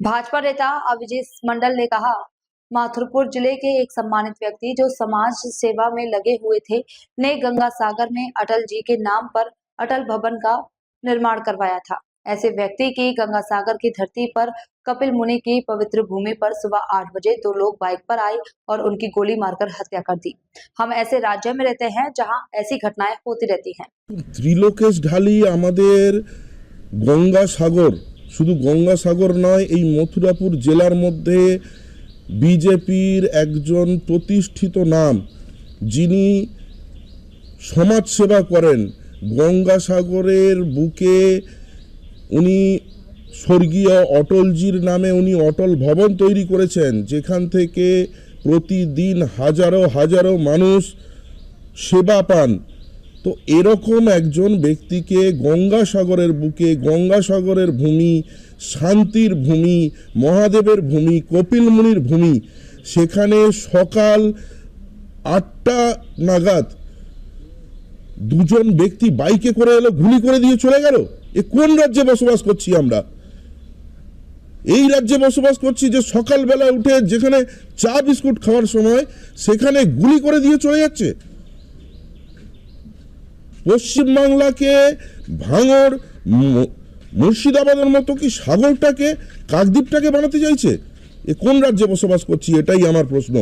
भाजपा नेता अभिजीत मंडल ने कहा, माथुरपुर जिले के एक सम्मानित व्यक्ति जो समाज सेवा में लगे हुए थे ने गंगा सागर में अटल जी के नाम पर अटल भवन का निर्माण करवाया था। ऐसे व्यक्ति की गंगा सागर की धरती पर कपिल मुनि की पवित्र भूमि पर सुबह 8 बजे 2 लोग बाइक पर आए और उनकी गोली मारकर हत्या कर दी। हम ऐसे राज्य में रहते हैं जहां ऐसी घटनाएं होती रहती हैं। त्रिलोकेश ढाली आमादेर गंगा सागर शुधु गंगा सागर नय এই মথুরাপুর জেলার মধ্যে বিজেপির একজন প্রতিষ্ঠিত নাম, যিনি সমাজ সেবা করেন। গঙ্গা সাগরের বুকে উনি স্বর্গীয় অটলজির নামে উনি অটল ভবন তৈরি করেছেন, যেখান থেকে প্রতিদিন হাজারো হাজারো মানুষ সেবা পান। তো এরকম একজন ব্যক্তিকে গঙ্গা সাগরের বুকে, গঙ্গা সাগরের ভূমি, শান্তির ভূমি, মহাদেবের ভূমি, কপিল মুনির ভূমি, সেখানে সকাল 8টা নাগাদ দুজন ব্যক্তি বাইকে করে এলো, গুলি করে দিয়ে চলে গেল। এ কোন রাজ্যে বসবাস করছি আমরা? এই রাজ্যে বসবাস করছি যে সকালবেলা উঠে যেখানে চা বিস্কুট খাওয়ার সময় সেখানে গুলি করে দিয়ে চলে যাচ্ছে। পশ্চিমবাংলাকে ভাঙড়, মুর্শিদাবাদের মতো কি সাগরটাকে, কাকদ্বীপটাকে বানাতে চাইছে? এ কোন রাজ্যে বসবাস করছি? এটাই আমার প্রশ্ন।